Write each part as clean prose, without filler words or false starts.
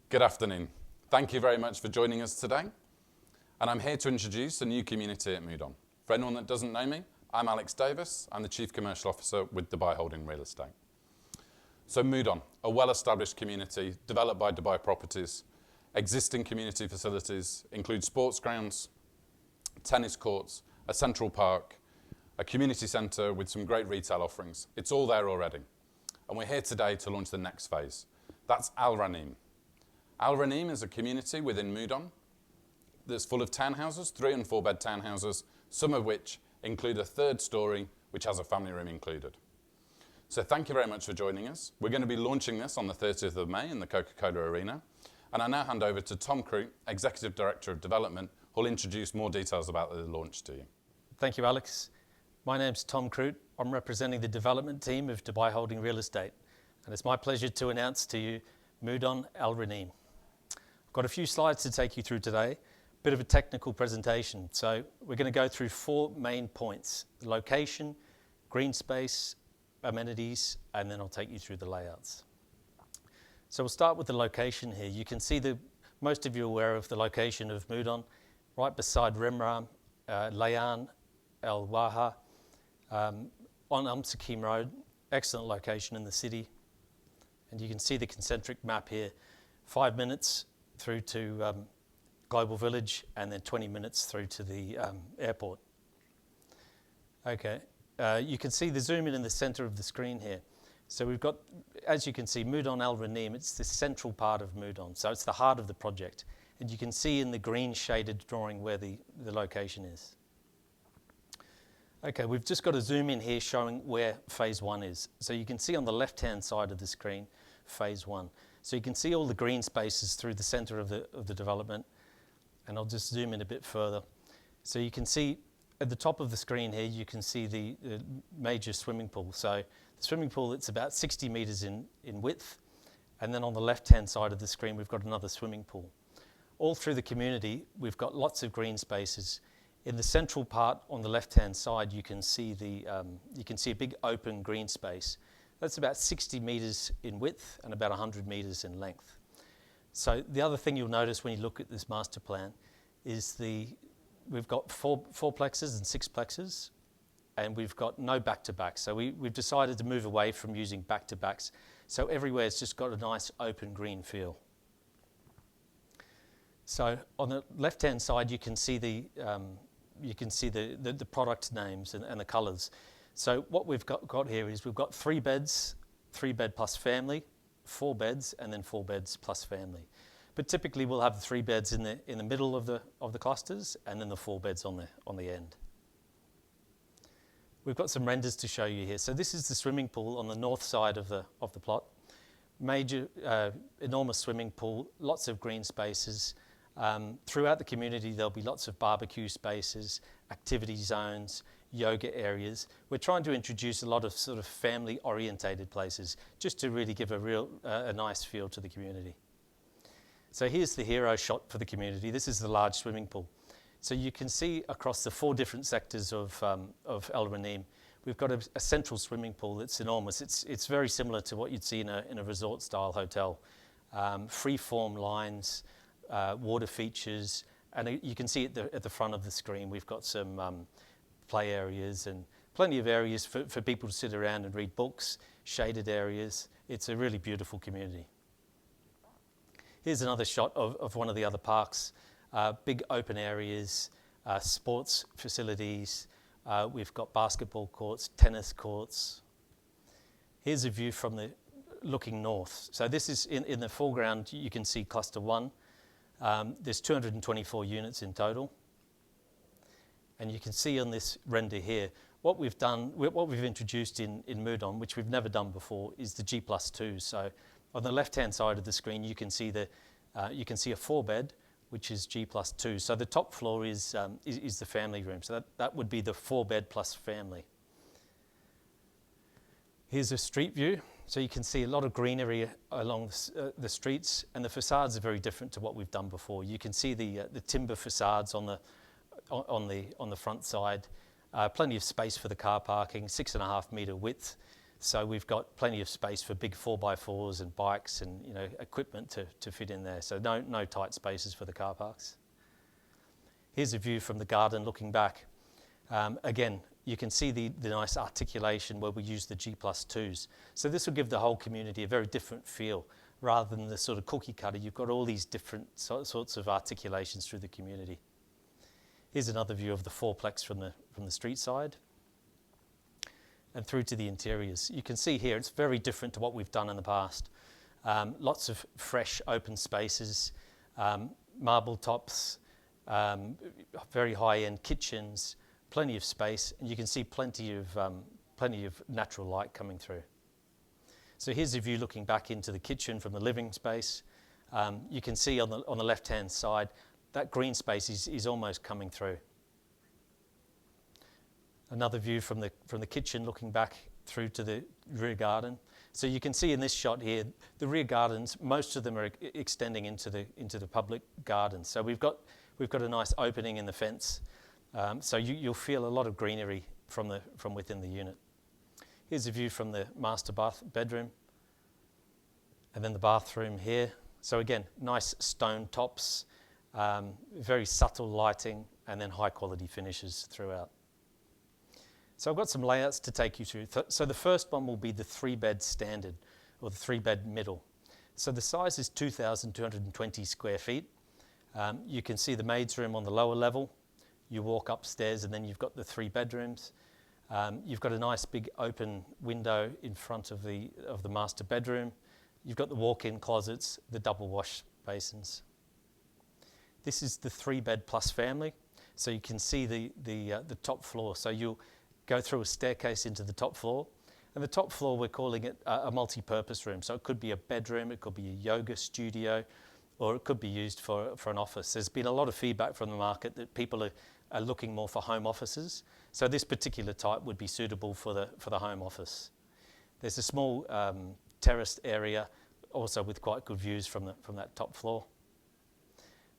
Good afternoon. Thank you very much for joining us today. And I'm here to introduce a new community at Mudon. For anyone that doesn't know me, I'm Alex Davis. I'm the Chief Commercial Officer with Dubai Holding Real Estate. So Mudon, a well-established community developed by Dubai Properties. Existing community facilities include sports grounds, tennis courts, a central park, a community centre with some great retail offerings. It's all there already. And we're here today to launch the next phase. That's Al Ranim. Al Ranim is a community within Mudon that's full of townhouses, 3 and 4 bed townhouses, some of which include a third story, which has a family room included. So thank you very much for joining us. We're going to be launching this on the 30th of May in the Coca-Cola Arena. And I now hand over to Tom Croot, Executive Director of Development, who will introduce more details about the launch to you. Thank you, Alex. My name's Tom Croot. I'm representing the development team of Dubai Holding Real Estate. And it's my pleasure to announce to you Mudon Al Ranim. I've got a few slides to take you through today, bit of a technical presentation. So we're going to go through 4 main points: the location, green space, amenities, and then I'll take you through the layouts. So we'll start with the location here. You can see most of you are aware of the location of Mudon, right beside Remram, Layan, Al Waha, on Sakim Road. Excellent location in the city. And you can see the concentric map here, 5 minutes through to Global Village and then 20 minutes through to the airport. Okay, you can see the zoom in the center of the screen here. So we've got, as you can see, Mudon Al Ranim, it's the central part of Mudon. So it's the heart of the project. And you can see in the green shaded drawing where the location is. Okay, we've just got a zoom in here showing where phase 1 is. So you can see on the left-hand side of the screen, phase 1. So you can see all the green spaces through the center of the development. And I'll just zoom in a bit further. So you can see at the top of the screen here, you can see the major swimming pool. So the swimming pool, it's about 60 meters in width. And then on the left-hand side of the screen, we've got another swimming pool. All through the community, we've got lots of green spaces. In the central part on the left-hand side, you can see a big open green space. That's about 60 meters in width and about 100 meters in length. So the other thing you'll notice when you look at this master plan is we've got four plexes and 6 plexes, and we've got no back-to-back. So we've decided to move away from using back-to-backs. So everywhere it's just got a nice open green feel. So on the left-hand side, you can see the product names and the colours. So what we've got here is we've got 3 beds, 3 bed plus family, 4 beds, and then 4 beds plus family. But typically we'll have the 3 beds in the middle of the clusters, and then the 4 beds on the end. We've got some renders to show you here. So this is the swimming pool on the north side of the plot. Major, enormous swimming pool, lots of green spaces. Throughout the community, there'll be lots of barbecue spaces, activity zones, yoga areas. We're trying to introduce a lot of sort of family-orientated places just to really give a nice feel to the community. So here's the hero shot for the community. This is the large swimming pool. So you can see across the 4 different sectors of Al Ranim, we've got a central swimming pool that's enormous. It's very similar to what you'd see in a resort-style hotel. Free-form lines, water features, and you can see at the front of the screen we've got some play areas and plenty of areas for people to sit around and read books, shaded areas. It's a really beautiful community. Here's another shot of one of the other parks. Big open areas, sports facilities. We've got basketball courts, tennis courts. Here's a view from looking north. So this is in the foreground. You can see cluster 1. There's 224 units in total. And you can see on this render here, what we've introduced in Mudon, which we've never done before, is the G+2. So on the left-hand side of the screen, you can see a 4-bed, which is G+2. So the top floor is the family room. So that would be the 4-bed plus family. Here's a street view. So you can see a lot of greenery along the streets, and the facades are very different to what we've done before. You can see the timber facades on the front side, plenty of space for the car parking, 6.5 metre width. So we've got plenty of space for big 4x4s and bikes and equipment to fit in there. So no tight spaces for the car parks. Here's a view from the garden looking back. Again, you can see the nice articulation where we use the G+2s. So this will give the whole community a very different feel. Rather than the sort of cookie cutter, you've got all these different sorts of articulations through the community. Here's another view of the fourplex from the street side and through to the interiors. You can see here it's very different to what we've done in the past. Lots of fresh open spaces, marble tops, very high-end kitchens, plenty of space, and you can see plenty of natural light coming through. So here's a view looking back into the kitchen from the living space. You can see on the left-hand side that green space is almost coming through. Another view from the kitchen looking back through to the rear garden. So you can see in this shot here, the rear gardens, most of them are extending into the public garden. So we've got a nice opening in the fence. So you'll feel a lot of greenery from within the unit. Here's a view from the master bedroom, and then the bathroom here. So again, nice stone tops, very subtle lighting, and then high quality finishes throughout. So I've got some layouts to take you through. So the first one will be the 3-bed standard, or the 3-bed middle. So the size is 2,220 square feet. You can see the maid's room on the lower level. You walk upstairs and then you've got the 3 bedrooms. You've got a nice big open window in front of the master bedroom. You've got the walk-in closets, the double wash basins. This is the 3-bed plus family. So you can see the top floor. So you'll go through a staircase into the top floor. And the top floor, we're calling it a multi-purpose room. So it could be a bedroom, it could be a yoga studio, or it could be used for an office. There's been a lot of feedback from the market that people are looking more for home offices. So this particular type would be suitable for the home office. There's a small terraced area, also with quite good views from that top floor.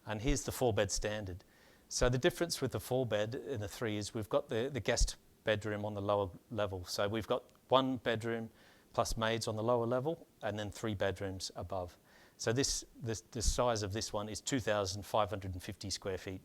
And here's the 4-bed standard. So the difference with the 4-bed and the 3 is we've got the guest bedroom on the lower level. So we've got 1 bedroom plus maids on the lower level, and then 3 bedrooms above. So the size of this one is 2,550 square feet.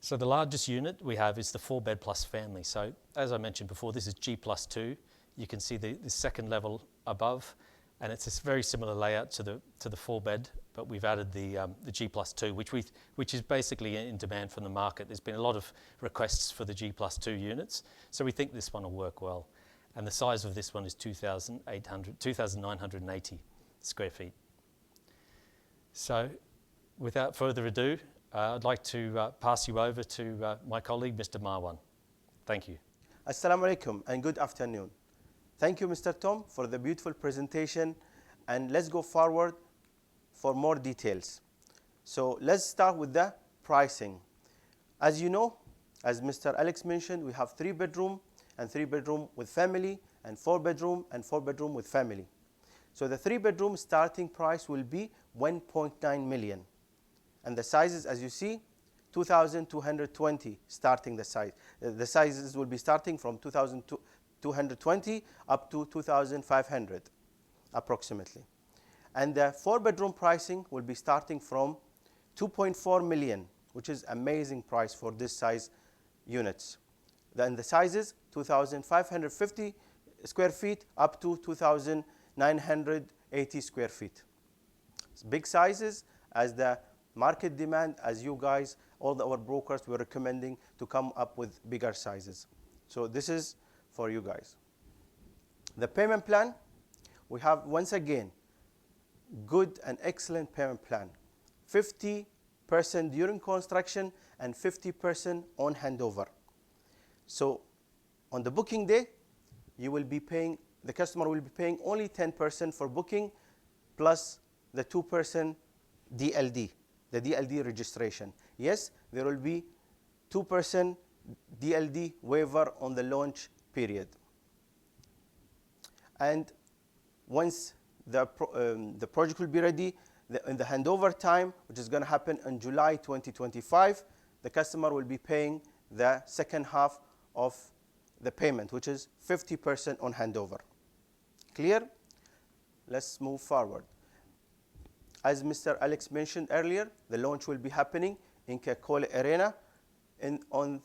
So the largest unit we have is the 4-bed plus family. So as I mentioned before, this is G+2. You can see the second level above, and it's a very similar layout to the 4-bed, but we've added the G+2, which is basically in demand from the market. There's been a lot of requests for the G+2 units, so we think this one will work well. And the size of this one is 2,980 square feet. So without further ado, I'd like to pass you over to my colleague, Mr. Marwan. Thank you. Assalamu alaikum and good afternoon. Thank you, Mr. Tom, for the beautiful presentation, and let's go forward for more details. So let's start with the pricing. As you know, as Mr. Alex mentioned, we have 3-bedroom and 3-bedroom with family, and 4-bedroom and 4-bedroom with family. So the 3-bedroom starting price will be 1.9 million. And the sizes, as you see, 2,220 starting the size. The sizes will be starting from 2,220 up to 2,500 approximately. And the 4-bedroom pricing will be starting from 2.4 million, which is amazing price for this size units. Then the sizes 2,550 square feet up to 2,980 square feet. It's big sizes as the market demand, as you guys, all our brokers were recommending to come up with bigger sizes. So this is for you guys. The payment plan, we have once again good and excellent payment plan. 50% during construction and 50% on handover. So on the booking day, you will be paying, the customer will be paying only 10% for booking plus the 2% DLD, the DLD registration. Yes, there will be 2% DLD waiver on the launch period. And once the project will be ready, in the handover time, which is going to happen in July 2025, the customer will be paying the second half of the payment, which is 50% on handover. Clear? Let's move forward. As Mr. Alex mentioned earlier, the launch will be happening in Coca-Cola Arena on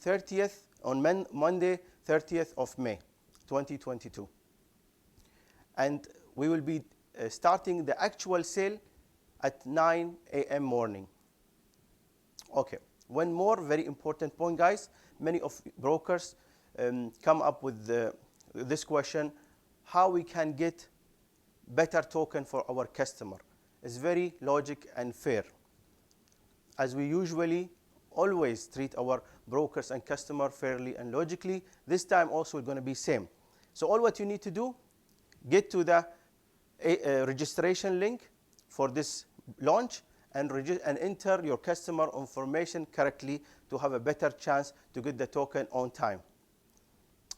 Monday, 30th of May, 2022. And we will be starting the actual sale at 9 a.m. morning. Okay, one more very important point, guys. Many of brokers come up with this question: how we can get better token for our customer? It's very logic and fair, as we usually always treat our brokers and customer fairly and logically. This time also we're going to be same. So all what you need to do, get to the registration link for this launch and enter your customer information correctly to have a better chance to get the token on time.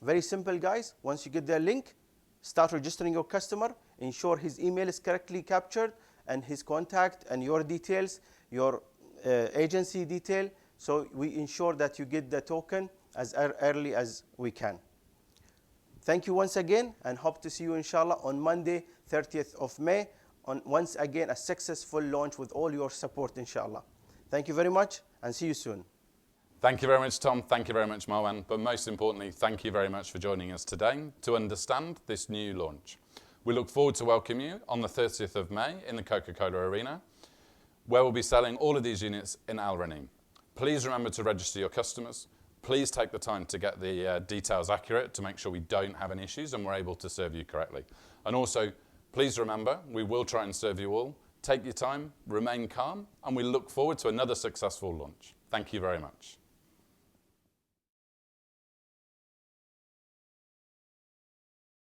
Very simple, guys. Once you get the link, start registering your customer, ensure his email is correctly captured and his contact and your details, your agency detail, so we ensure that you get the token as early as we can. Thank you once again, and hope to see you inshallah on Monday, 30th of May, on once again a successful launch with all your support inshallah. Thank you very much and see you soon. Thank you very much, Tom. Thank you very much, Marwan. But most importantly, thank you very much for joining us today to understand this new launch. We look forward to welcoming you on the 30th of May in the Coca-Cola Arena, where we'll be selling all of these units in Al Ranim. Please remember to register your customers. Please take the time to get the details accurate to make sure we don't have any issues and we're able to serve you correctly. And also, please remember, we will try and serve you all. Take your time, remain calm, and we look forward to another successful launch. Thank you very much.